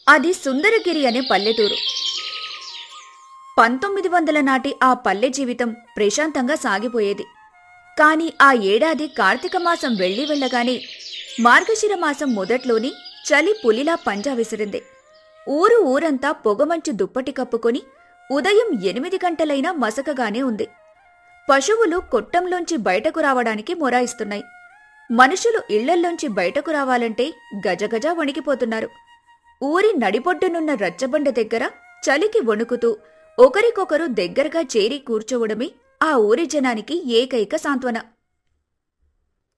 అది సుందరగిరి అనే పల్లెటూరు. 1900 నాటి ఆ పల్లె జీవితం ప్రశాంతంగా సాగిపోయేది. కాని ఆ ఏడాది కార్తీక మాసం వెళ్లి వెళ్లగానే మార్గశిర మాసం మొదట్లోని చలి పులిలా పంజా విసిరింది. ఊరంతా పొగమంచు దుప్పటి కప్పుకొని ఉదయం 8 గంటలైనా మసకగానే ఉంది. పశువులు కొట్టంలోంచి బయటకు రావడానికి మొరాయిస్తున్నాయి. మనుషులు ఇళ్లల్లోంచి బయటకు రావాలంటే గజగజ వణికిపోతున్నారు. ఊరి నడిపొడ్డునున్న రచ్చబండ దగ్గర చలికి వణుకుతూ ఒకరికొకరు దగ్గరగా చేరి కూర్చోవడమే ఆ ఊరి జనానికి ఏకైక సాంత్వన.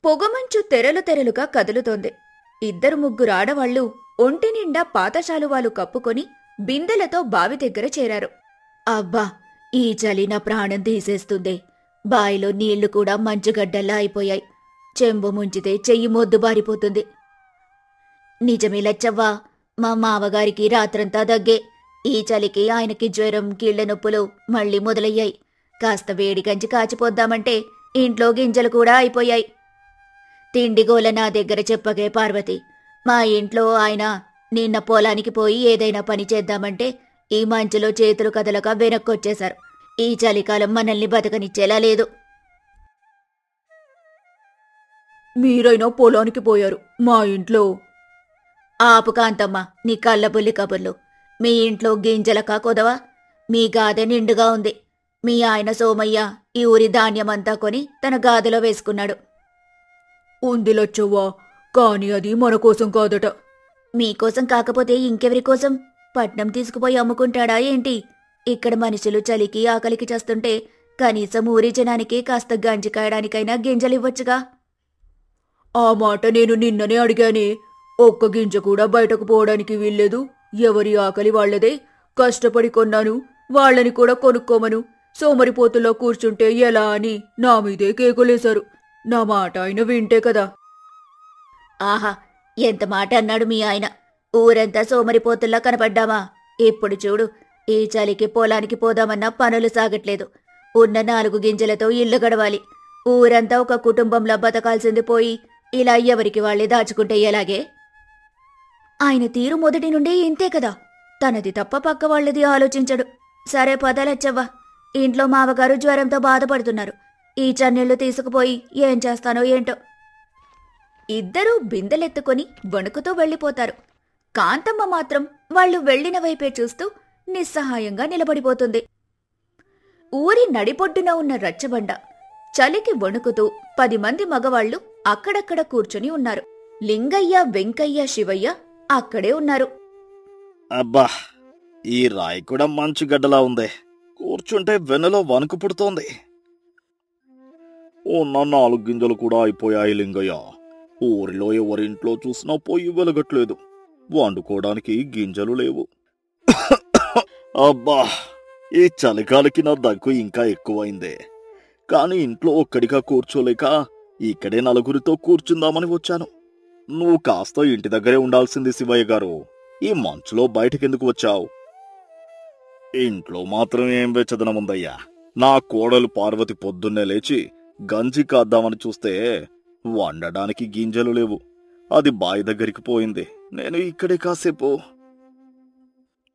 పొగమంచు తెరలుగా కదులుతోంది. 2-3 ఆడవాళ్లు ఒంటి నిండా పాతశాలువాలు కప్పుకొని బిందెలతో బావి దగ్గర చేరారు. అబ్బా, ఈ చలి నా ప్రాణం తీసేస్తుంది. బాయిలో నీళ్లు కూడా మంచుగడ్డల్లా అయిపోయాయి. చెంబు ముంచితే చెయ్యి మొద్దుబారిపోతుంది. నిజమే లచ్చవ్వా, మా మావగారికి రాత్రంతా దగ్గే. ఈ చలికి ఆయనకి జ్వరం, కీళ్ల నొప్పులు మళ్లీ మొదలయ్యాయి. కాస్త వేడి గంజి కాచిపోద్దామంటే ఇంట్లో గింజలు కూడా అయిపోయాయి. తిండిగోల నా దగ్గర చెప్పగే పార్వతి. మా ఇంట్లో ఆయన నిన్న పొలానికి పోయి ఏదైనా పని చేద్దామంటే ఈ మంచులో చేతులు కదలక వెనక్కొచ్చేశారు. ఈ చలికాలం మనల్ని బతకనిచ్చేలా లేదు. మీరైనా పొలానికి పోయారు, మా ఇంట్లో. ఆపు కాంతమ్మ నీ కళ్ళబుల్లి కబుర్లు. మీ ఇంట్లో గింజలకా కొదవా? మీ గాదె నిండుగా ఉంది. మీ ఆయన సోమయ్య ఈ ఊరి ధాన్యమంతా కొని తన గాదెలో వేసుకున్నాడు. ఉందిలొచ్చవ్వా, కాని అది మన కోసం కాదట. మీకోసం కాకపోతే ఇంకెవరి కోసం? పట్నం తీసుకుపోయి అమ్ముకుంటాడా ఏంటి? ఇక్కడ మనుషులు చలికి ఆకలికి చేస్తుంటే కనీసం ఊరి జనానికి కాస్త గంజి కాయడానికైనా గింజలివ్వచ్చుగా. ఆ మాట నేను నిన్ననే అడిగానే. ఒక్క గింజ కూడా బయటకు పోవడానికి వీల్లేదు. ఎవరి ఆకలి వాళ్లదే. కష్టపడి కొన్నాను, వాళ్లని కూడా కొనుక్కోమను. సోమరిపోతుల్లో కూర్చుంటే ఎలా అని నా మీదే కేకులేశారు. నా మాట ఆయన వింటే కదా. ఆహా, ఎంత మాట అన్నాడు మీ ఆయన. ఊరంతా సోమరిపోతుల్లా కనపడ్డామా? ఇప్పుడు చూడు, ఈ చలికి పొలానికి పోదామన్నా పనులు సాగట్లేదు. ఉన్న 4 గింజలతో ఇల్లు గడవాలి. ఊరంతా ఒక కుటుంబంలా బతకాల్సింది పోయి ఇలా ఎవరికి వాళ్లే దాచుకుంటే ఎలాగే? ఆయన తీరు మొదటి నుండి ఇంతే కదా. తనది తప్ప పక్క వాళ్లది ఆలోచించడు. సరే పదలచ్చవ్వా, ఇంట్లో మావగారు జ్వరంతో బాధపడుతున్నారు. ఈ చన్నీళ్లు తీసుకుపోయి ఏం చేస్తానో ఏంటో. ఇద్దరూ బిందెలెత్తుకొని వణుకుతూ వెళ్లిపోతారు. కాంతమ్మ మాత్రం వాళ్లు వెళ్లిన వైపే చూస్తూ నిస్సహాయంగా నిలబడిపోతుంది. ఊరి నడిపొడ్డున ఉన్న రచ్చబండ చలికి వణుకుతూ 10 మంది మగవాళ్లు అక్కడక్కడ కూర్చుని ఉన్నారు. లింగయ్య, వెంకయ్య, శివయ్య అక్కడే ఉన్నారు. అబ్బా, ఈ రాయి కూడా మంచుగడ్డలా ఉంది. కూర్చుంటే వెన్నెలో వణుకు పుడుతోంది. ఉన్న 4 గింజలు కూడా అయిపోయాయి లింగయ్య. ఊరిలో ఎవరింట్లో చూసినా పొయ్యి వెలగట్లేదు. వండుకోవడానికి గింజలు లేవు. అబ్బా, ఈ చలికాలకి నా దగ్గు ఇంకా ఎక్కువైందే. కాని ఇంట్లో ఒక్కడిగా కూర్చోలేక ఇక్కడే నలుగురితో కూర్చుందామని వచ్చాను. నువ్వు కాస్త ఇంటి దగ్గరే ఉండాల్సింది శివయ్య గారు. ఈ మంచులో బయటకెందుకు వచ్చావు? ఇంట్లో మాత్రం ఏం వెచ్చదనముందయ్యా. నా కోడలు పార్వతి పొద్దున్నే లేచి గంజి కాద్దామని చూస్తే వండడానికి గింజలు లేవు. అది బావి దగ్గరికి పోయింది. నేను ఇక్కడే కాసేపు.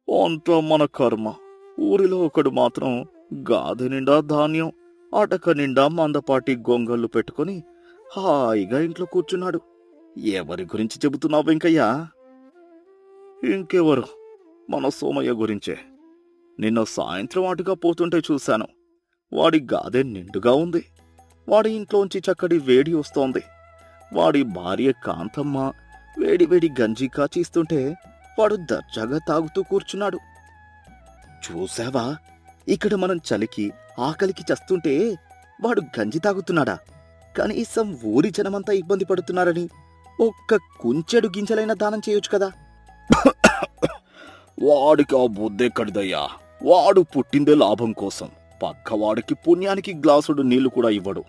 అంతా మన కర్మ. ఊరిలో ఒకడు మాత్రం గాదె నిండా ధాన్యం, అటక నిండా మందపాటి గొంగళ్ళు పెట్టుకుని హాయిగా ఇంట్లో కూర్చున్నాడు. ఎవరి గురించి చెబుతున్నావు వెంకయ్య? ఇంకెవరు, మన సోమయ్య గురించే. నిన్న సాయంత్రం అటుగా పోతుంటే చూశాను. వాడి గాదె నిండుగా ఉంది. వాడి ఇంట్లోంచి చక్కటి వేడి వస్తోంది. వాడి భార్య కాంతమ్మ వేడివేడి గంజి కాచిస్తుంటే వాడు దర్జాగా తాగుతూ కూర్చున్నాడు. చూసావా, ఇక్కడ మనం చలికి ఆకలికి చస్తుంటే వాడు గంజి తాగుతున్నాడా? కనీసం ఊరి జనమంతా ఇబ్బంది పడుతున్నారని ఒక్క కుంచెడు గింజలైనా దానం చేయొచ్చు కదా. వాడికి ఆ బుద్ధెక్కడిదయ్యా. వాడు పుట్టిందే లాభం కోసం. పక్కవాడికి పుణ్యానికి గ్లాసుడు నీళ్లు కూడా ఇవ్వడు.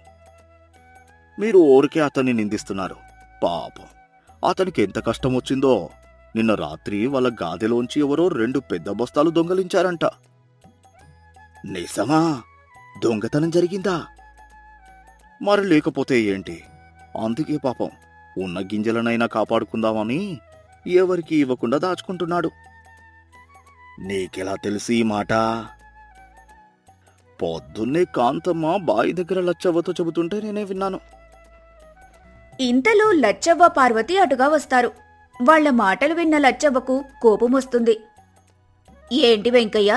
మీరు ఊరికే అతన్ని నిందిస్తున్నారు. పాపం, అతనికి ఎంత కష్టం వచ్చిందో. నిన్న రాత్రి వాళ్ళ గాదెలోంచి ఎవరో 2 పెద్ద బస్తాలు దొంగలించారంట. నిజమా? దొంగతనం జరిగిందా? మరి లేకపోతే ఏంటి? అందుకే పాపం ఉన్న గింజలనైనా కాపాడుకుందామని ఎవరికి ఇవ్వకుండా దాచుకుంటున్నాడు. నీకెలా తెలుసు ఈ మాట? పొద్దున్నే కాంతమ్మ బావి దగ్గర లచ్చవ్వతో చెబుతుంటే నేనే విన్నాను. ఇంతలో లచ్చవ్వ పార్వతి అటుగా వస్తారు. వాళ్ల మాటలు విన్న లచ్చవ్వకు కోపమొస్తుంది. ఏంటి వెంకయ్య,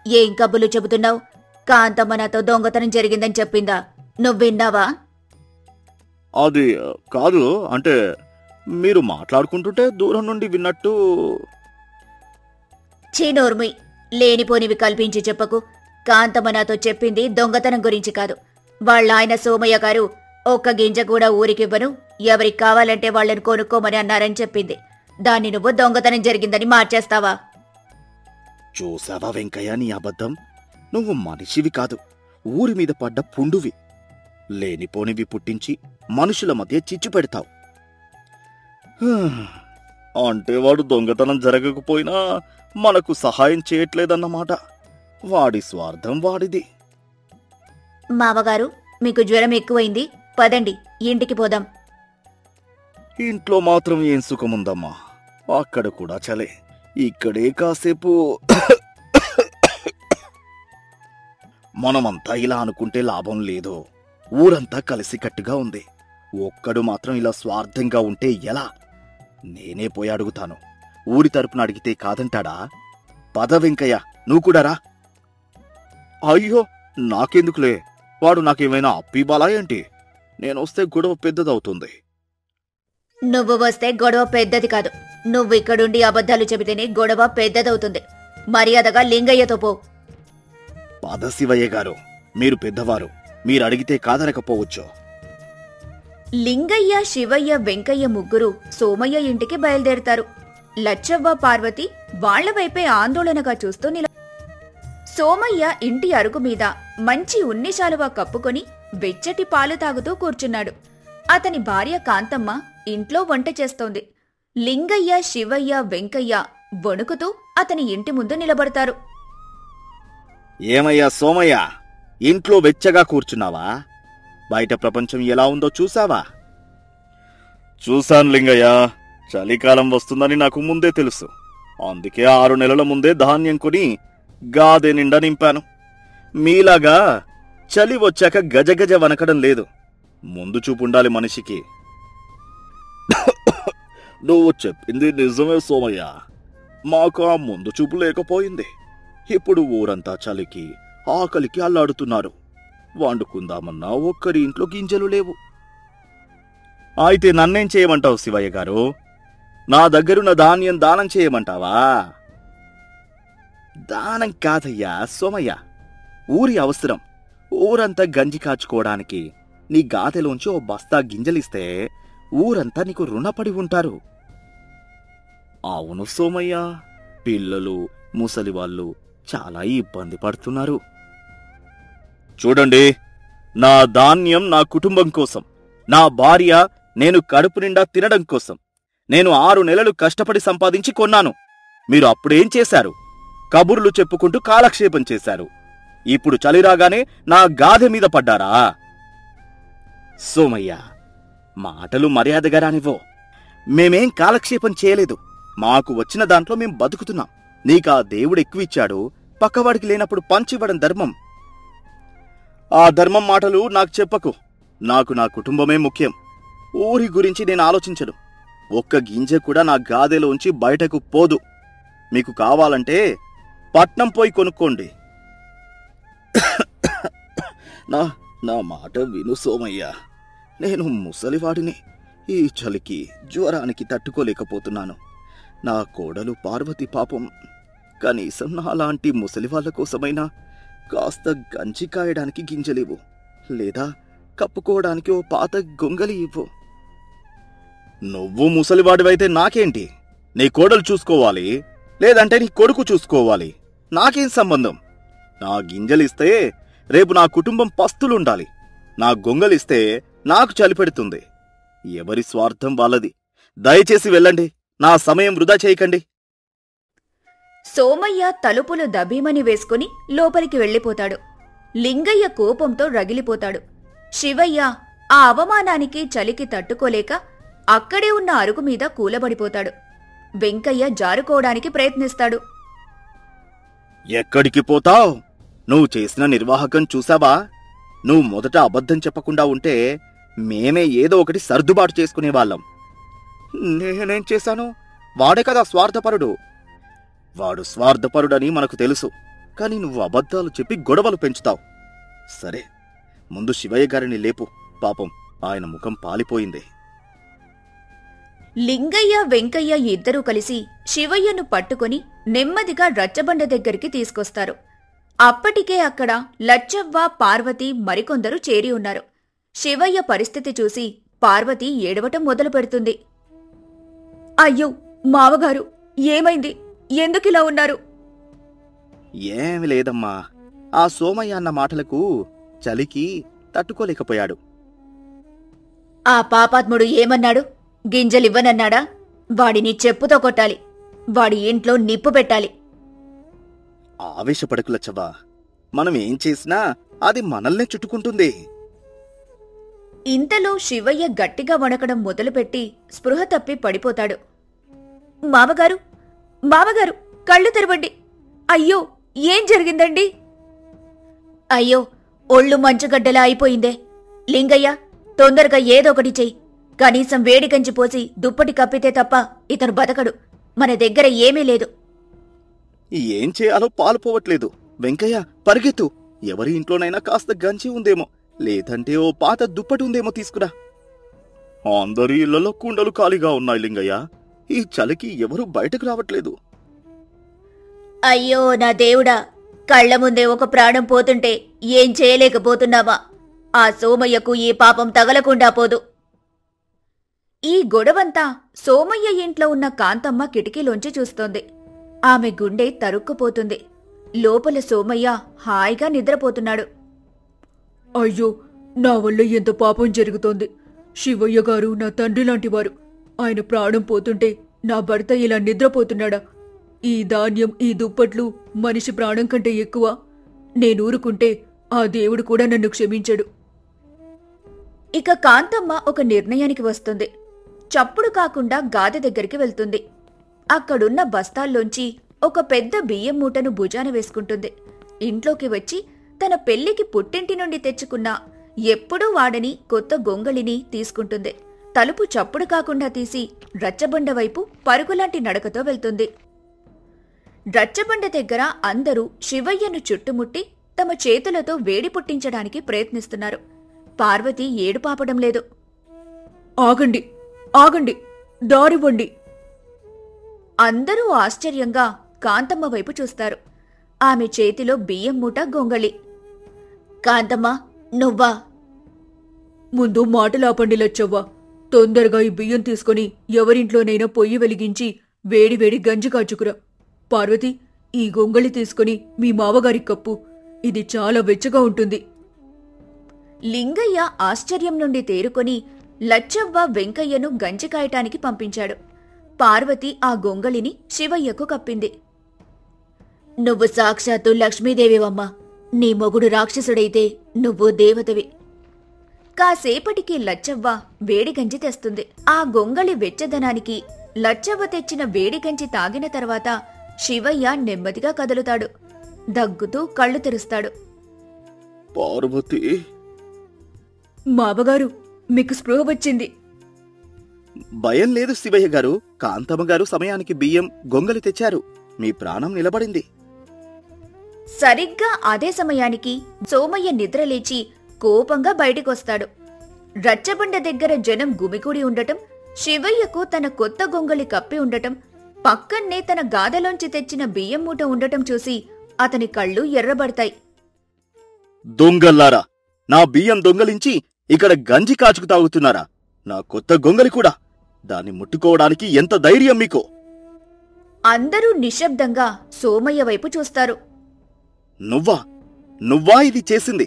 ఏం కబులు చెబుతున్నావు? కాంతమ్మ నాతో దొంగతనం జరిగిందని చెప్పిందా? నువ్విన్నావా? అది కాదు, అంటే మీరు మాట్లాడుకుంటుంటే దూరం నుండి విన్నట్టు. చీనోర్మి, లేనిపోనివి కల్పించి చెప్పకు. కాంతమ్మ నాతో చెప్పింది దొంగతనం గురించి కాదు. వాళ్ళాయన సోమయ్య గారు ఒక్క గింజ కూడా ఊరికివ్వను, ఎవరికి కావాలంటే వాళ్లను కొనుక్కోమని అన్నారని చెప్పింది. దాన్ని నువ్వు దొంగతనం జరిగిందని మార్చేస్తావా? చూసావా వెంకయ్య నీ అబద్ధం? నువ్వు మనిషివి కాదు, ఊరి మీద పడ్డ పుండువి. లేనిపోనివి పుట్టించి మనుషుల మధ్య చిచ్చు పెడతావు. అంటే వాడు దొంగతనం జరగకపోయినా మనకు సహాయం చేయట్లేదన్నమాట. వాడి స్వార్థం వాడిది. మామగారు, మీకు జ్వరం ఎక్కువైంది, పదండి ఇంటికి పోదాం. ఇంట్లో మాత్రం ఏం సుఖముందమ్మా, అక్కడ కూడా చలే. ఇక్కడే కాసేపు. మనమంతా ఇలా అనుకుంటే లాభం లేదు. ఊరంతా కలిసికట్టుగా ఉంది. ఒక్కడు మాత్రం ఇలా స్వార్థంగా ఉంటే ఎలా? నేనే పోయి అడుగుతాను. ఊరి తరపున అడిగితే కాదంటాడా? పద వెంకయ్య, నువ్వు కూడా రా. అయ్యో, నాకెందుకులే. వాడు నాకేమైనా అప్పిబాలా ఏంటి? నేనొస్తే గొడవ పెద్దదవుతుంది. నువ్వు వస్తే గొడవ పెద్దది కాదు. నువ్వు ఇక్కడుండి అబద్ధాలు చెబితేనే గొడవ పెద్దదవుతుంది. మర్యాదగా లింగయ్యతో పో. పద శివయ్య గారు, మీరు పెద్దవారు, మీరడిగితే కాదనకపోవచ్చు. లింగయ్య, శివయ్య, వెంకయ్య ముగ్గురు సోమయ్య ఇంటికి బయలుదేరుతారు. లచ్చవ్వ, పార్వతి వాళ్ల వైపే ఆందోళనగా చూస్తూ సోమయ్య ఇంటి అరుగు మీద మంచి ఉన్ని శాలువా కప్పుకొని వెచ్చటి పాలు తాగుతూ కూర్చున్నాడు. అతని భార్య కాంతమ్మ ఇంట్లో వంట చేస్తోంది. లింగయ్య, శివయ్య, వెంకయ్య వణుకుతూ అతని ఇంటి ముందు నిలబడతారు. ఏమయ్యా సోమయ్య, ఇంట్లో వెచ్చగా కూర్చున్నావా? బయట ప్రపంచం ఎలా ఉందో చూసావా? చూశాను లింగయ్య. చలికాలం వస్తుందని నాకు ముందే తెలుసు. అందుకే 6 నెలల ముందే ధాన్యం కొని గాదె నిండా నింపాను. మీలాగా చలి వచ్చాక గజగజ వనకడం లేదు. ముందు చూపుండాలి మనిషికి. నువ్వు చెప్పింది నిజమే సోమయ్య. మాకు ఆ ముందు చూపు లేకపోయింది. ఇప్పుడు ఊరంతా చలికి ఆకలికి అల్లాడుతున్నారు. వండుకుందామన్నా ఒక్కరి ఇంట్లో గింజలు లేవు. అయితే నన్నేం చేయమంటావు శివయ్య గారు? నా దగ్గరున్న ధాన్యం దానం చేయమంటావా? దానం కాదయ్యా సోమయ్య, ఊరి అవసరం. ఊరంతా గంజి కాచుకోవడానికి నీ గాదెలోంచి ఓ బస్తా గింజలిస్తే ఊరంతా నీకు రుణపడి ఉంటారు. అవును సోమయ్య, పిల్లలు, ముసలివాళ్ళు చాలా ఇబ్బంది పడుతున్నారు. చూడండి, నా ధాన్యం నా కుటుంబం కోసం, నా భార్య, నేను కడుపు నిండా తినడం కోసం. నేను 6 నెలలు కష్టపడి సంపాదించి కొన్నాను. మీరు అప్పుడేం చేశారు? కబుర్లు చెప్పుకుంటూ కాలక్షేపం చేశారు. ఇప్పుడు చలిరాగానే నా గాదె మీద పడ్డారా? సోమయ్య, మాటలు మర్యాదగా రానివ్వో. మేమేం కాలక్షేపం చేయలేదు. మాకు వచ్చిన దాంట్లో మేం బతుకుతున్నాం. నీకా దేవుడెక్కువిచ్చాడు, పక్కవాడికి లేనప్పుడు పంచివ్వడం ధర్మం. ఆ ధర్మం మాటలు నాకు చెప్పకు. నాకు నా కుటుంబమే ముఖ్యం. ఊరి గురించి నేను ఆలోచించను. ఒక్క గింజ కూడా నా గాదెలోంచి బయటకు పోదు. మీకు కావాలంటే పట్నం పోయి కొనుక్కోండి. నా మాట విను సోమయ్య. నేను ముసలివాడిని. ఈ చలికి జ్వరానికి తట్టుకోలేకపోతున్నాను. నా కోడలు పార్వతి పాపం, కనీసం నాలాంటి ముసలివాళ్ల కోసమైనా కాస్త గంజి కాయడానికి గింజలివ్వు, లేదా కప్పుకోవడానికి ఓ పాత గొంగలి ఇవ్వు. నువ్వు ముసలివాడివైతే నాకేంటి? నీ కోడలు చూసుకోవాలి, లేదంటే నీ కొడుకు చూసుకోవాలి. నాకేం సంబంధం? నా గింజలిస్తే రేపు నా కుటుంబం పస్తులుండాలి. నా గొంగలిస్తే నాకు చలిపెడుతుంది. ఎవరి స్వార్థం వాళ్ళది. దయచేసి వెళ్ళండి. నా సమయం వృధా చేయకండి. సోమయ్య తలుపులు దబీమని వేసుకుని లోపలికి వెళ్లిపోతాడు. లింగయ్య కోపంతో రగిలిపోతాడు. శివయ్య ఆ అవమానానికి చలికి తట్టుకోలేక అక్కడే ఉన్న అరుగు మీద కూలబడిపోతాడు. వెంకయ్య జారుకోవడానికి ప్రయత్నిస్తాడు. ఎక్కడికి పోతావ్? నువ్వు చేసిన నిర్వాహకం చూసావా? నువ్వు మొదట అబద్ధం చెప్పకుండా ఉంటే మేమే ఏదో ఒకటి సర్దుబాటు చేసుకునేవాళ్ళం. నేనేం చేశాను? వాడే కదా స్వార్థపరుడు. వాడు స్వార్థపరుడని మనకు తెలుసు, కాని నువ్వు అబద్ధాలు చెప్పి గొడవలు పెంచుతావు. సరే, ముందు శివయ్య గారిని లేపు. పాపం ఆయన ముఖం పాలిపోయింది. లింగయ్య వెంకయ్య ఇద్దరూ కలిసి శివయ్యను పట్టుకుని నెమ్మదిగా రచ్చబండ దగ్గరికి తీసుకొస్తారు. అప్పటికే అక్కడ లచ్చవ్వ, పార్వతి మరికొందరు చేరి ఉన్నారు. శివయ్య పరిస్థితి చూసి పార్వతి ఏడవటం మొదలు పెడుతుంది. అయ్యో మావగారు, ఏమైంది? ఎందుకిలా ఉన్నారు? ఏమి లేదమ్మా, ఆ సోమయ్య అన్న మాటలకు చలికి తట్టుకోలేకపోయాడు. ఆ పాపాత్ముడు ఏమన్నాడు? గింజలివ్వనన్నాడా? వాడిని చెప్పుతో కొట్టాలి. వాడి ఇంట్లో నిప్పు పెట్టాలి. ఆవేశపడకు లచ్చవ్వా, మనం ఏం చేసినా అది మనల్నే చుట్టుకుంటుంది. ఇంతలో శివయ్య గట్టిగా వణకడం మొదలుపెట్టి స్పృహ తప్పి పడిపోతాడు. మామగారు, మామగారు, కళ్ళు తెరవండి. అయ్యో, ఏం జరిగిందండి? అయ్యో, ఒళ్ళు మంచుగడ్డలా అయిపోయిందే. లింగయ్య, తొందరగా ఏదొకటి చెయ్యి. కనీసం వేడి గంజి పోసి దుప్పటి కప్పితే తప్ప ఇతను బతకడు. మన దగ్గర ఏమీ లేదు. ఏం చేయాలో పాలుపోవట్లేదు. వెంకయ్య, పరిగెత్తు. ఎవరి ఇంట్లోనైనా కాస్త గంజి ఉందేమో, లేదంటే ఓ పాత దుప్పటి ఉందేమో తీసుకురా. అందరి ఇళ్లలో కుండలు ఖాళీగా ఉన్నాయి లింగయ్య. ఈ చలికి ఎవరూ బయటకు రావట్లేదు. అయ్యో నా దేవుడా, కళ్ల ముందే ఒక ప్రాణం పోతుంటే ఏం చేయలేకపోతున్నావా? ఆ సోమయ్యకు ఈ పాపం తగలకుండా పోదు. ఈ గొడవంతా సోమయ్య ఇంట్లో ఉన్న కాంతమ్మ కిటికీలోంచి చూస్తోంది. ఆమె గుండె తరుక్కుపోతుంది. లోపల సోమయ్య హాయిగా నిద్రపోతున్నాడు. అయ్యో, నా వల్ల ఎంత పాపం జరుగుతోంది. శివయ్య గారు నా తండ్రి లాంటివారు. ఆయన ప్రాణం పోతుంటే నా భర్త ఇలా నిద్రపోతున్నాడా? ఈ ధాన్యం, ఈ దుప్పట్లు మనిషి ప్రాణం కంటే ఎక్కువ. నేనూరుకుంటే ఆ దేవుడు కూడా నన్ను క్షమించడు. ఇక కాంతమ్మ ఒక నిర్ణయానికి వస్తుంది. చప్పుడు కాకుండా గాదె దగ్గరికి వెళ్తుంది. అక్కడున్న బస్తాల్లోంచి ఒక పెద్ద బియ్యం మూటను భుజాన వేసుకుంటుంది. ఇంట్లోకి వచ్చి తన పెళ్లికి పుట్టింటి నుండి తెచ్చుకున్న ఎప్పుడూ వాడని కొత్త గొంగళిని తీసుకుంటుంది. తలుపు చప్పుడు కాకుండా తీసి రచ్చబండ వైపు పరుగులాంటి నడకతో వెళ్తుంది. రచ్చబండ దగ్గర అందరూ శివయ్యను చుట్టుముట్టి తమ చేతులతో వేడి పుట్టించడానికి ప్రయత్నిస్తున్నారు. పార్వతి ఏడుపాపడం లేదు. ఆగండి, ఆగండి, దారివ్వండి. అందరూ ఆశ్చర్యంగా కాంతమ్మ వైపు చూస్తారు. ఆమె చేతిలో బియ్యం మూట, గొంగళి. కాంతమ్మ, నువ్వా? ముందు మాటలాపండి లచ్చవ్వ. తొందరగా ఈ బియ్యం తీసుకుని ఎవరింట్లోనైనా పొయ్యి వెలిగించి వేడివేడి గంజి కాచుకురా. పార్వతి, ఈ గొంగళి తీసుకుని మీ మావగారి కప్పు. ఇది చాలా వెచ్చగా ఉంటుంది. లింగయ్య ఆశ్చర్యం నుండి తేరుకొని లచ్చవ్వ, వెంకయ్యను గంజి కాయటానికి పంపించాడు. పార్వతి ఆ గొంగళిని శివయ్యకు కప్పింది. నువ్వు సాక్షాత్తు లక్ష్మీదేవివమ్మా. నీ మొగుడు రాక్షసుడైతే నువ్వు దేవతవి. కాసేపటికి లచ్చవ్వ వేడిగంజి తెస్తుంది. ఆ గొంగళి వెచ్చదనానికి లచ్చవ్వ తెచ్చిన వేడిగంజి తాగిన తర్వాత శివయ్య నెమ్మదిగా కదులుతాడు. దగ్గుతూ కళ్ళు తెరుస్తాడు. పార్వతి, మావగారు, మీకు స్పృహ వచ్చింది. భయం లేదు శివయ్య గారు. కాంతమ్మ గారు సమయానికి బియ్యం, గొంగలి తెచ్చారు. మీ ప్రాణం నిలబడింది. సరిగ్గా అదే సమయానికి సోమయ్య నిద్రలేచి కోపంగా బయటికొస్తాడు. రచ్చబండ దగ్గర జనం గుమికూడి ఉండటం, శివయ్యకు తన కొత్త గొంగళి కప్పి ఉండటం, పక్కన్నే తన గాదలోంచి తెచ్చిన బియ్యం మూట ఉండటం చూసి అతని కళ్ళు ఎర్రబడతాయి. దొంగల్లారా, నా బియ్యం దొంగలించి ఇక్కడ గంజి కాచుకు తాగుతున్నారా? నా కొత్త గొంగలి కూడా. దాన్ని ముట్టుకోవడానికి ఎంత ధైర్యం మీకు? అందరూ నిశ్శబ్దంగా సోమయ్య వైపు చూస్తారు. నువ్వా ఇది చేసింది?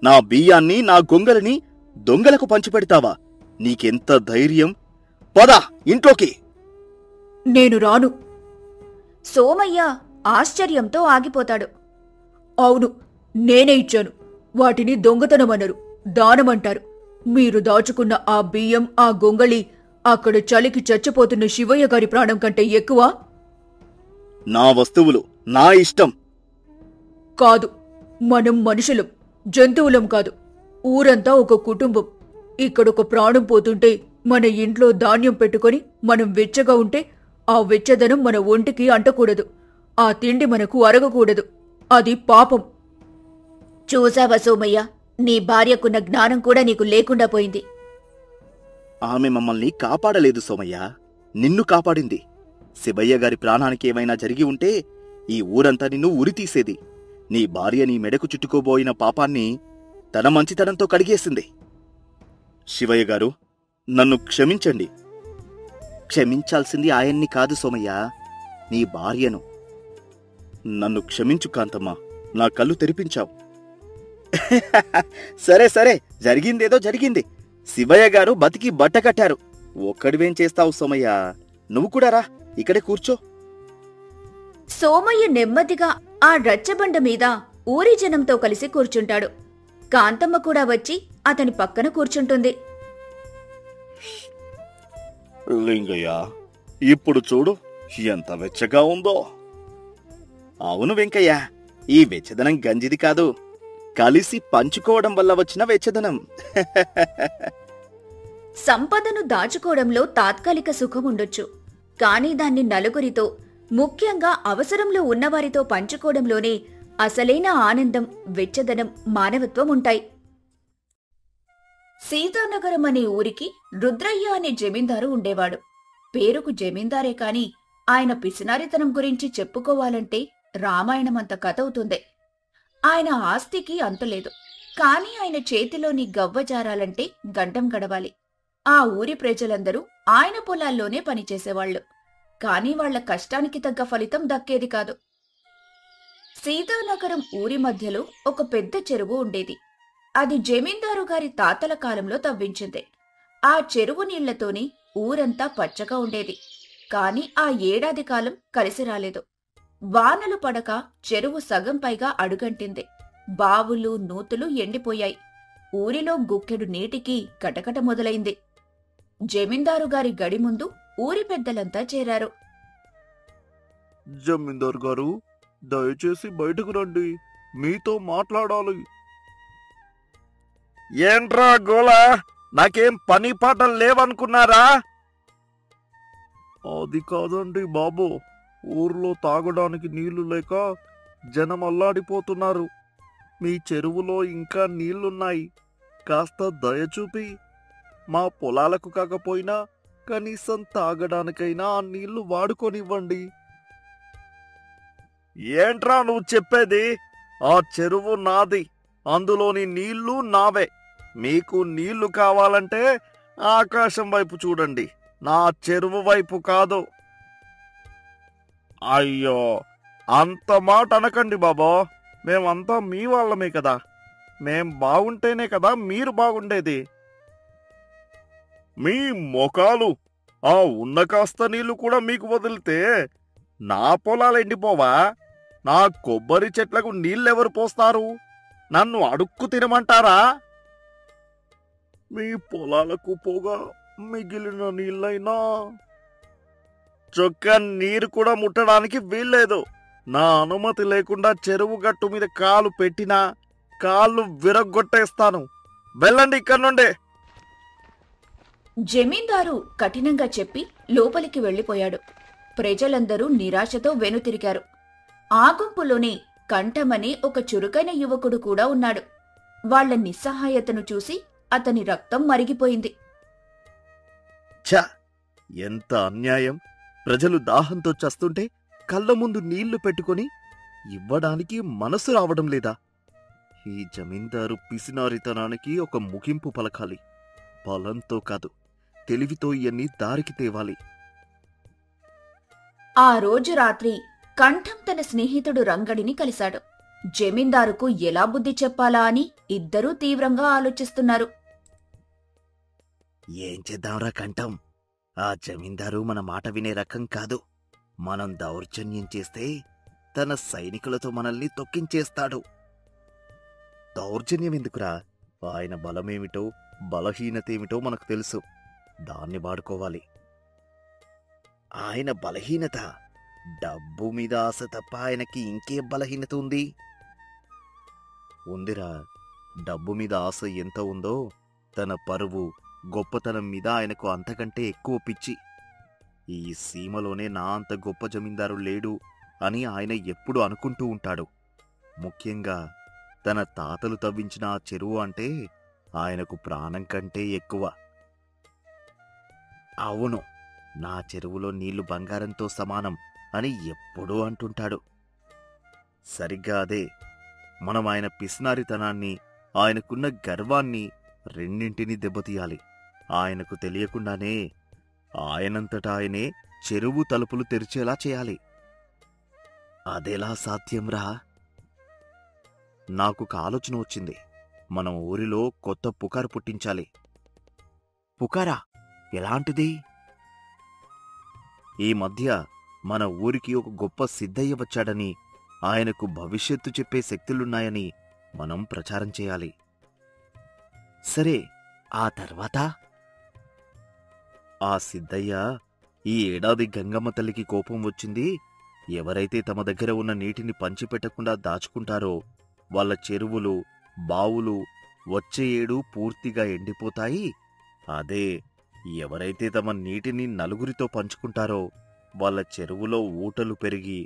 నా బియ్యాన్ని, నా గొంగలిని దొంగలకు పంచిపెడతావా? నీకెంత ధైర్యం? పద ఇంట్లోకి. నేను రాను. సోమయ్య ఆశ్చర్యంతో ఆగిపోతాడు. అవును, నేనే ఇచ్చాను. వాటిని దొంగతనమనరు, దానమంటారు. మీరు దాచుకున్న ఆ బియ్యం, ఆ గొంగళి అక్కడ చలికి చచ్చిపోతున్న శివయ్య గారి ప్రాణం కంటే ఎక్కువ. నా వస్తువులు నా ఇష్టం. కాదు, మనం మనుషులం, జంతువులం కాదు. ఊరంతా ఒక కుటుంబం. ఇక్కడొక ప్రాణం పోతుంటే మన ఇంట్లో ధాన్యం పెట్టుకొని మనం వెచ్చగా ఉంటే ఆ వెచ్చదనం మన ఒంటికి అంటకూడదు. ఆ తిండి మనకు అరగకూడదు. అది పాపం. చూసావా సోమయ్య, నీ భార్యకున్న జ్ఞానం కూడా నీకు లేకుండా పోయింది. ఆమె మమ్మల్ని కాపాడలేదు సోమయ్య, నిన్ను కాపాడింది. శివయ్య గారి ప్రాణానికి ఏమైనా జరిగి ఉంటే ఈ ఊరంతా నిన్ను ఉరితీసేది. నీ భార్య నీ మెడకు చుట్టుకోబోయిన పాపాన్ని తన మంచితనంతో కడిగేసింది. శివయ్య గారు, నన్ను క్షమించండి. క్షమించాల్సింది ఆయన్ని కాదు సోమయ్య, నీ భార్యను. నన్ను క్షమించు కాంతమ్మ, నా కళ్ళు తెరిపించావు. సరే సరే, జరిగిందేదో జరిగింది. శివయ్య గారు బతికి బట్ట కట్టారు. ఒక్కడివేం చేస్తావు సోమయ్య, నువ్వు కూడా రా, ఇక్కడే కూర్చో. సోమయ్య నెమ్మదిగా ఆ రచ్చబండ మీద ఊరి జనంతో కలిసి కూర్చుంటాడు. కాంతమ్మ కూడా వచ్చి అతని పక్కన కూర్చుంటుంది. లింగయ్య, ఇప్పుడు చూడు ఎంత వెచ్చగా ఉందో. అవును వెంకయ్య, ఈ వెచ్చదనం గంజిది కాదు, కలిసి పంచుకోవడం వల్ల వచ్చిన వెచ్చదనం. సంపదను దాచుకోవడంలో తాత్కాలిక సుఖం ఉండొచ్చు, కానీ దాన్ని నలుగురితో, ముఖ్యంగా అవసరంలో ఉన్నవారితో పంచుకోవడంలోనే అసలైన ఆనందం, వెచ్చదనం, మానవత్వం ఉంటాయి. సీతానగరం అనే ఊరికి రుద్రయ్య అనే జమీందారు ఉండేవాడు. పేరుకు జమీందారే కాని ఆయన పిసినారితనం గురించి చెప్పుకోవాలంటే రామాయణమంత కథ అవుతుంది. ఆయన ఆస్తికి అంతులేదు, కాని ఆయన చేతిలోని గవ్వజారాలంటే గంటం గడవాలి. ఆ ఊరి ప్రజలందరూ ఆయన పొలాల్లోనే పనిచేసేవాళ్లు, కాని వాళ్ల కష్టానికి తగ్గ ఫలితం దక్కేది కాదు. సీతానగరం ఊరి మధ్యలో ఒక పెద్ద చెరువు ఉండేది. అది జమీందారు గారి తాతల కాలంలో తవ్వించింది. ఆ చెరువు నీళ్లతోనే ఊరంతా పచ్చగా ఉండేది. కాని ఆ ఏడాది కాలం కలిసి రాలేదు. వానలు పడక చెరువు సగం పైగా అడుగంటింది. బావులు, నూతులు ఎండిపోయాయి. ఊరిలో గుక్కెడు నీటికి కటకట మొదలైంది. జమీందారు గారి గడి ముందు ఊరి పెద్దలంతా చేరారు. జమీందారు గారు, దయచేసి బయటకు రండి, మీతో మాట్లాడాలి. ఏంట్రా గోలా, నాకేం పని పాటలు లేవనుకున్నారా? అది కాదండి బాబు, ఊర్లో తాగడానికి నీళ్లు లేక జనం అల్లాడిపోతున్నారు. మీ చెరువులో ఇంకా నీళ్లున్నాయి, కాస్త దయచూపి మా పొలాలకు కాకపోయినా కనీసం తాగడానికైనా ఆ నీళ్లు వాడుకొనివ్వండి. ఏంట్రా నువ్వు చెప్పేది? ఆ చెరువు నాది, అందులోని నీళ్లు నావే. మీకు నీళ్లు కావాలంటే ఆకాశం వైపు చూడండి, నా చెరువు వైపు కాదు. అయ్యో, అంత మాట అనకండి బాబా, మేమంతా మీ వాళ్ళమే కదా. మేం బాగుంటేనే కదా మీరు బాగుండేది. మీ మొఖాలు, ఆ ఉన్న కాస్త నీళ్లు కూడా మీకు వదిలితే నా పొలాలు ఎండిపోవా? నా కొబ్బరి చెట్లకు నీళ్ళెవరు పోస్తారు? నన్ను అడుక్కు తినమంటారా? మీ పొలాలకు పోగా మిగిలిన నీళ్ళైనా చొక్క నీరు కూడా ముట్టడానికి వీల్లేదు. నా అనుమతి లేకుండా చెరువు గట్టు మీద కాలు పెట్టినా కాళ్ళు విరగ్గొట్టేస్తాను. వెళ్ళండి ఇక్కడి నుండి. జమీందారు కఠినంగా చెప్పి లోపలికి వెళ్లిపోయాడు. ప్రజలందరూ నిరాశతో వెనుతిరిగారు. ఆ గుంపులోనే కంఠమనే ఒక చురుకైన యువకుడు కూడా ఉన్నాడు. వాళ్ల నిస్సహాయతను చూసి అతని రక్తం మరిగిపోయింది. ఛ! ఎంత అన్యాయం! ప్రజలు దాహంతో చస్తుంటే కళ్ళ ముందు నీళ్లు పెట్టుకొని ఇవ్వడానికి మనసు రావడం లేదా? ఈ జమీందారు పిసినారితనానికి ఒక ముగింపు పలకాలి. బలంతో కాదు, తెలివితో ఇవన్నీ దారికి తేవాలి. ఆ రోజు రాత్రి కంఠం తన స్నేహితుడు రంగడిని కలిశాడు. జమీందారుకు ఎలా బుద్ధి చెప్పాలా అని ఇద్దరూ తీవ్రంగా ఆలోచిస్తున్నారు. ఏం చేద్దాంరా కంఠం? ఆ జమీందారు మన మాట వినే రకం కాదు. మనం దౌర్జన్యం చేస్తే తన సైనికులతో మనల్ని తొక్కించేస్తాడు. దౌర్జన్యం ఎందుకురా? ఆయన బలమేమిటో బలహీనతేమిటో మనకు తెలుసు. దాన్ని వాడుకోవాలి. ఆయన బలహీనత డబ్బు మీద ఆశ తప్ప ఆయనకి ఇంకే బలహీనత ఉంది? ఉందిరా. డబ్బు మీద ఆశ ఎంత ఉందో తన పరువు, గొప్పతనం మీద ఆయనకు అంతకంటే ఎక్కువ పిచ్చి. ఈ సీమలోనే నా అంత గొప్ప జమీందారు లేడు అని ఆయన ఎప్పుడు అనుకుంటూ ఉంటాడు. ముఖ్యంగా తన తాతలు తవ్వించిన ఆ చెరువు అంటే ఆయనకు ప్రాణం కంటే ఎక్కువ. అవును, నా చెరువులో నీళ్లు బంగారంతో సమానం అని ఎప్పుడూ అంటుంటాడు. సరిగ్గా అదే, మనం ఆయన పిసినారితనాన్ని, ఆయనకున్న గర్వాన్ని రెండింటినీ దెబ్బతీయాలి. ఆయనకు తెలియకుండానే ఆయనంతటా ఆయనే చెరువు తలుపులు తెరిచేలా చేయాలి. అదెలా సాధ్యంరా? నాకొక ఆలోచన వచ్చింది. మనం ఊరిలో కొత్త పుకారు పుట్టించాలి. పుకారా? ఎలాంటిది? ఈ మధ్య మన ఊరికి ఒక గొప్ప సిద్ధయ్య వచ్చాడని, ఆయనకు భవిష్యత్తు చెప్పే శక్తులున్నాయని మనం ప్రచారం చేయాలి. సరే, ఆ తర్వాత? ఆ సిద్ధయ్య ఈ ఏడాది గంగమ్మ తల్లికి కోపం వచ్చింది, ఎవరైతే తమ దగ్గర ఉన్న నీటిని పంచిపెట్టకుండా దాచుకుంటారో వాళ్ళ చెరువులు, బావులు వచ్చే ఏడు పూర్తిగా ఎండిపోతాయి. అదే ఎవరైతే తమ నీటిని నలుగురితో పంచుకుంటారో వాళ్ళ చెరువులో ఊటలు పెరిగి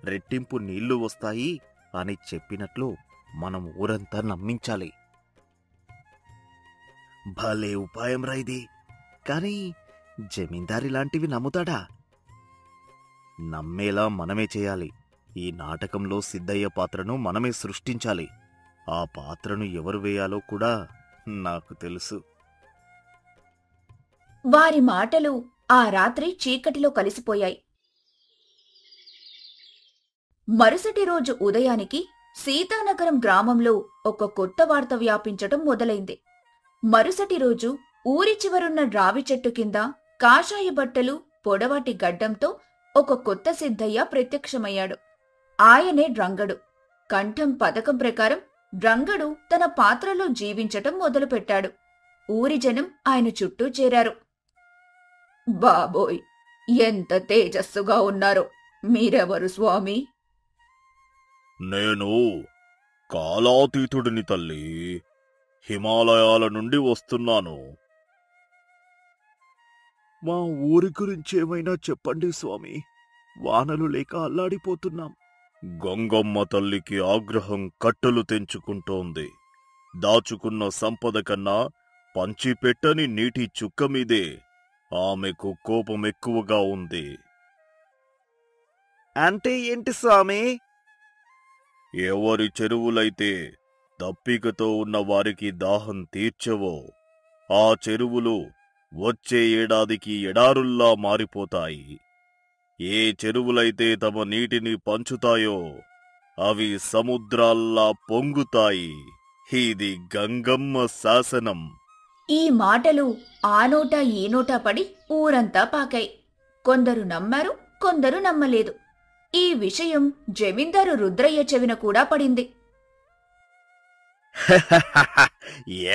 రెట్టింపు నీళ్లు వస్తాయి అని చెప్పినట్లు మనం ఊరంతా నమ్మించాలి. భలే ఉపాయం రా ఇది. కాని జమీందారిలాంటివి నమ్ముతాడా? నమ్మేలా మనమే చేయాలి. ఈ నాటకంలో సిద్ధయ్య పాత్రను మనమే సృష్టించాలి. ఆ పాత్రను ఎవరు వేయాలో కూడా నాకు తెలుసు. వారి మాటలు ఆ రాత్రి చీకటిలో కలిసిపోయాయి. మరుసటి రోజు ఉదయానికి సీతానగరం గ్రామంలో ఒక కొత్త వార్త వ్యాపించటం మొదలైంది. మరుసటి రోజు ఊరి చివరున్న రావి చెట్టు కింద కాషాయ బట్టలు, పొడవాటి గడ్డంతో ఒక కొత్త సిద్ధయ్య ప్రత్యక్షమయ్యాడు. ఆయనే రంగడు. కంఠం పథకం ప్రకారం రంగడు తన పాత్రలో జీవించటం మొదలుపెట్టాడు. ఊరి జనం ఆయన చుట్టూ చేరారు. బాబోయ్, ఎంత తేజస్సుగా ఉన్నారో! మీరెవరు స్వామి? నేను కాలాతీతుడిని తల్లి. హిమాలయాల నుండి వస్తున్నాను. మా ఊరి గురించేమైనా చెప్పండి స్వామి. వానలు లేక అల్లాడిపోతున్నాం. గంగమ్మ తల్లికి ఆగ్రహం కట్టలు తెంచుకుంటోంది. దాచుకున్న సంపద కన్నా పంచిపెట్టని నీటి చుక్క మీదే ఆమెకు కోపం ఎక్కువగా ఉంది. అంటే ఏంటి స్వామి? ఎవరి చెరువులైతే దప్పికతో ఉన్న వారికి దాహం తీర్చవో ఆ చెరువులు వచ్చే ఏడాదికి ఎడారుల్లా మారిపోతాయి. ఏ చెరువులైతే తమ నీటిని పంచుతాయో అవి సముద్రాల్లా పొంగుతాయి. ఇది గంగమ్మ శాసనం. ఈ మాటలు ఆ నోటా ఈ నోటా పడి ఊరంతా పాకాయి. కొందరు నమ్మారు, కొందరు నమ్మలేదు. ఈ విషయం జమీందారు రుద్రయ్య చెవిన కూడా పడింది.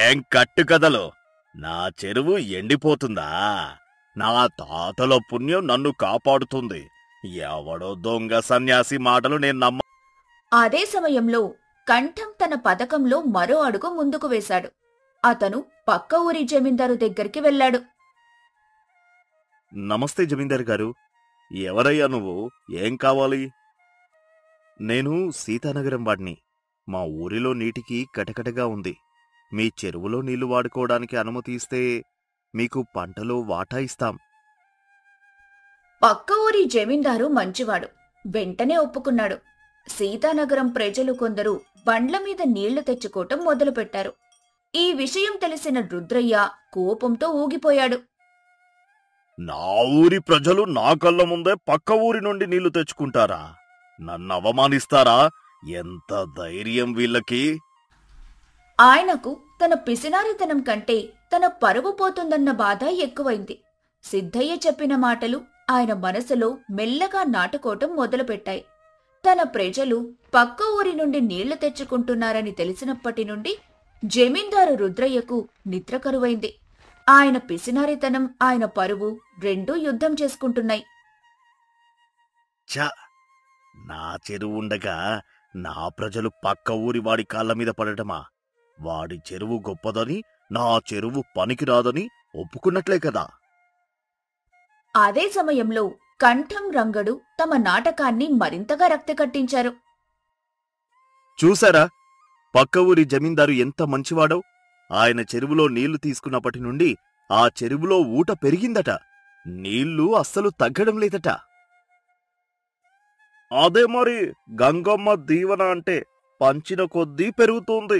ఏం కట్టుకథలు! నా చెరువు ఎండిపోతుందా? నా తాతల పుణ్యం నన్ను కాపాడుతుంది. ఎవడో దొంగ సన్యాసి మాటలు నేను నమ్మ. అదే సమయంలో కంఠం తన పథకంలో మరో అడుగు ముందుకు వేశాడు. అతను పక్క ఊరి జమీందారు దగ్గరికి వెళ్లాడు. నమస్తే జమీందారు గారు. ఎవరయ్యా నువ్వు? ఏం కావాలి? నేను సీతానగరం వాడిని. మా ఊరిలో నీటికి కటకటగా ఉంది. మీ చెరువులో నీళ్లు వాడుకోవడానికి అనుమతి ఇస్తే మీకు పంటలో వాటా ఇస్తాం. పక్క ఊరి జమీందారు మంచివాడు. వెంటనే ఒప్పుకున్నాడు. సీతానగరం ప్రజలు కొందరు బండ్ల మీద నీళ్లు తెచ్చుకోవటం మొదలుపెట్టారు. ఈ విషయం తెలిసిన రుద్రయ్య కోపంతో ఊగిపోయాడు. నా ఊరి ప్రజలు నా కళ్ళ ముందే పక్క ఊరి నుండి నీళ్లు తెచ్చుకుంటారా? నన్ను అవమానిస్తారా? ఎంత ధైర్యం వీళ్ళకి! ఆయనకు తన పిసినారితనం కంటే తన పరువు పోతుందన్న బాధ ఎక్కువైంది. సిద్ధయ్య చెప్పిన మాటలు ఆయన మనసులో మెల్లగా నాటుకోవటం మొదలుపెట్టాయి. తన ప్రజలు పక్క ఊరి నుండి నీళ్లు తెచ్చుకుంటున్నారని తెలిసినప్పటి నుండి జమీందారు రుద్రయ్యకు నిద్ర కరువైంది. ఆయన పిసినారితనం, ఆయన పరువు రెండూ యుద్ధం చేసుకుంటున్నాయి. ఛ! నా చెరువు ఉండగా నా ప్రజలు పక్క ఊరి వాడి కాళ్ళ మీద పడటమా? వాడి చెరువు గొప్పదని, నా చెరువు పనికిరాదని ఒప్పుకున్నట్లే కదా. అదే సమయంలో కంఠం రంగడు తమ నాటకాన్ని మరింతగా రక్తకట్టించారు. చూసారా, పక్క ఊరి జమీందారు ఎంత మంచివాడో. ఆయన చెరువులో నీళ్లు తీసుకున్నప్పటి నుండి ఆ చెరువులో ఊట పెరిగిందట. నీళ్లు అస్సలు తగ్గడం లేదట. అదే మరి గంగమ్మ దీవెన అంటే పంచిన కొద్దీ పెరుగుతుంది.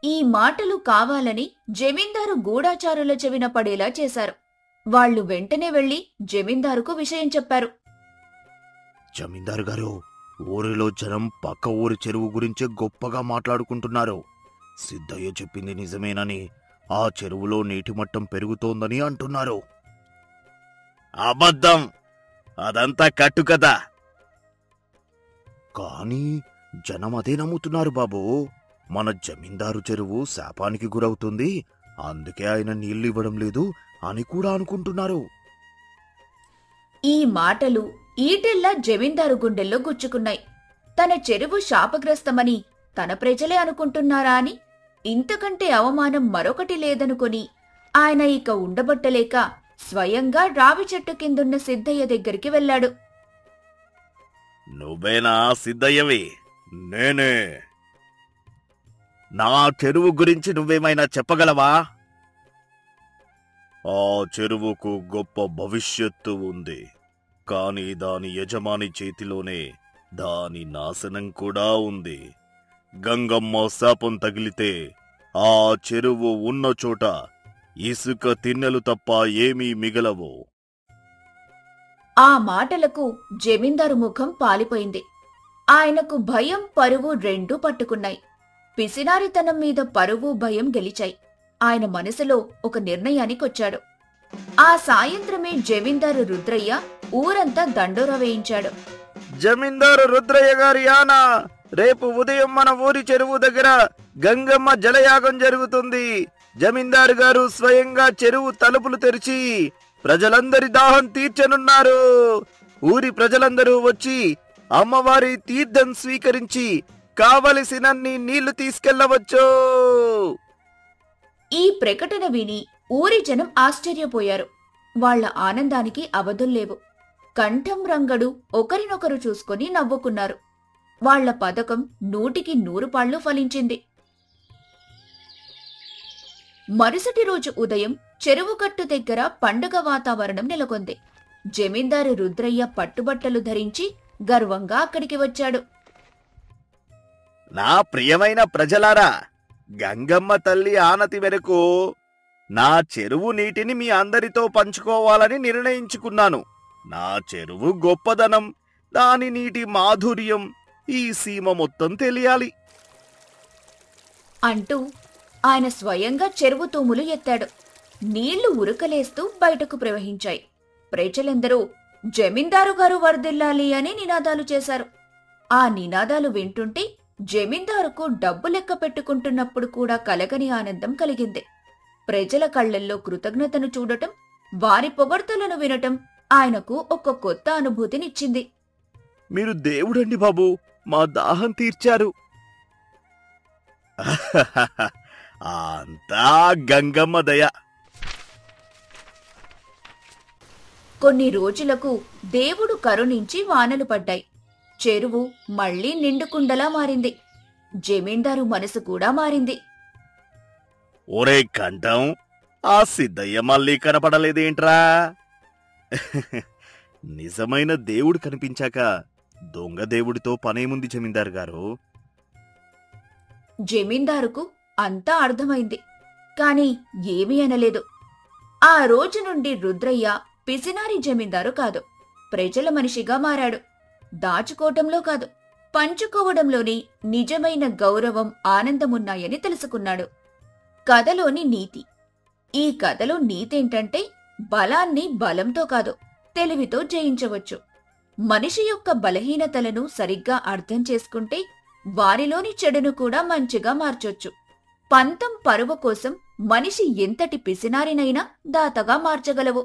ఈ మాటలు కావాలని జమీందారు గూఢాచారుల చెవిన పడేలా చేశారు. వాళ్లు వెంటనే వెళ్లి జమీందారుకు విషయం చెప్పారు. జమీందారు గారు, ఊరిలో జనం పక్క ఊరి చెరువు గురించే గొప్పగా మాట్లాడుకుంటున్నారు. సిద్ధయ్య చెప్పింది నిజమేనని, ఆ చెరువులో నీటి మట్టం పెరుగుతోందని అంటున్నారు. అబద్ధం, అదంతా కట్టుకథ. కానీ జనం అదే నమ్ముతున్నారు బాబూ. మన జమీందారు చెరువు శాపానికి గురవుతుంది, అందుకే ఆయన నీళ్లు ఇవ్వడం లేదు అని కూడా అనుకుంటున్నారు. ఈ మాటలు ఈటెల్లా జమీందారు గుండెల్లో గుచ్చుకున్నాయి. తన చెరువు శాపగ్రస్తమని తన ప్రజలే అనుకుంటున్నారా అని, ఇంతకంటే అవమానం మరొకటి లేదనుకొని ఆయన ఇక ఉండబట్టలేక స్వయంగా రావి చెట్టు కిందున్న సిద్ధయ్య దగ్గరికి వెళ్లాడు. నువ్వేనా సిద్ధయ్యవి? నేనే. నా చెరువు గురించి నువ్వేమైనా చెప్పగలవా? ఆ చెరువుకు గొప్ప భవిష్యత్తు ఉంది, కాని దాని యజమాని చేతిలోనే దాని నాశనం కూడా ఉంది. గంగమ్మ శాపం తగిలితే ఆ చెరువు ఉన్న చోట ఇసుక తిన్నెలు తప్ప ఏమీ మిగలవు. ఆ మాటలకు జమీందారు ముఖం పాలిపోయింది. ఆయనకు భయం, పరువు రెండూ పట్టుకున్నాయి. పిసినారితనం మీద పరువు, భయం గెలిచాయి. ఆయన మనసులో ఒక నిర్ణయానికొచ్చాడు. ఆ సాయంత్రమే జమీందారు రుద్రయ్య ఊరంతా దండోరా వేయించాడు. జమీందారు రుద్రయ్య గారి యానా, రేపు ఉదయం మన ఊరి చెరువు దగ్గర గంగమ్మ జలయాగం జరుగుతుంది. జమీందారు గారు స్వయంగా చెరువు తలుపులు తెరిచి ప్రజలందరి దాహం తీర్చనున్నారు. ఊరి ప్రజలందరూ వచ్చి అమ్మవారి తీర్థం స్వీకరించి కావలసినన్ని నీళ్లు తీసుకెళ్లవచ్చు. ఈ ప్రకటన విని ఊరి జనం ఆశ్చర్యపోయారు. వాళ్ల ఆనందానికి అవధుల్లేవు. కంఠం రంగడు ఒకరినొకరు చూసుకుని నవ్వుకున్నారు. వాళ్ల పథకం 100కి 100 ఫలించింది. మరుసటి రోజు ఉదయం చెరువుకట్టు దగ్గర పండుగ వాతావరణం నెలకొంది. జమీందారు రుద్రయ్య పట్టుబట్టలు ధరించి గర్వంగా అక్కడికి వచ్చాడు. నా ప్రియమైన ప్రజలారా, గంగమ్మ తల్లి ఆనతి మేరకు నా చెరువు నీటిని మీ అందరితో పంచుకోవాలని నిర్ణయించుకున్నాను. నా చెరువు గొప్పదనం, దాని నీటి మాధుర్యం ఈ సీమ మొత్తం తెలియాలి అంటూ ఆయన స్వయంగా చెరువు తూములు ఎత్తాడు. నీళ్లు ఉరకలేస్తూ బయటకు ప్రవహించాయి. ప్రజలందరూ జమీందారు గారు వర్ధిల్లాలి అని నినాదాలు చేశారు. ఆ నినాదాలు వింటుంటే జమీందారుకు డబ్బు లెక్క పెట్టుకుంటున్నప్పుడు కూడా కలగని ఆనందం కలిగింది. ప్రజల కళ్లల్లో కృతజ్ఞతను చూడటం, వారి పొగడ్తలను వినటం ఆయనకు ఒక కొత్త అనుభూతినిచ్చింది. మీరు దేవుడండి బాబు, మా దాహం తీర్చారు. అంతా గంగమ్మ దయ. కొన్ని రోజులకు దేవుడు కరుణించి వానలు పడ్డాయి. చెరువు మళ్లీ నిండుకుండలా మారింది. జమీందారు మనసు కూడా మారింది. ఒరే కంఠం, ఆ సిద్ధయ్య మళ్ళీ కనపడలేదేంట్రా? నిజమైన దేవుడు కనిపించాక దొంగ దేవుడితో పనేముంది జమీందారు గారు? జమీందారుకు అంతా అర్థమైంది. కాని ఏమీ అనలేదు. ఆ రోజు నుండి రుద్రయ్య పిసినారి జమీందారు కాదు, ప్రజల మనిషిగా మారాడు. దాచుకోవటంలో కాదు, పంచుకోవడంలోని నిజమైన గౌరవం, ఆనందమున్నాయని తెలుసుకున్నాడు. కథలోని నీతి. ఈ కథలో నీతేంటంటే, బలాన్ని బలంతో కాదు, తెలివితో జయించవచ్చు. మనిషి యొక్క బలహీనతలను సరిగ్గా అర్థం చేసుకుంటే వారిలోని చెడును కూడా మంచిగా మార్చొచ్చు. పంతం, పరువు కోసం మనిషి ఎంతటి పిసినారినైనా దాతగా మార్చగలవు.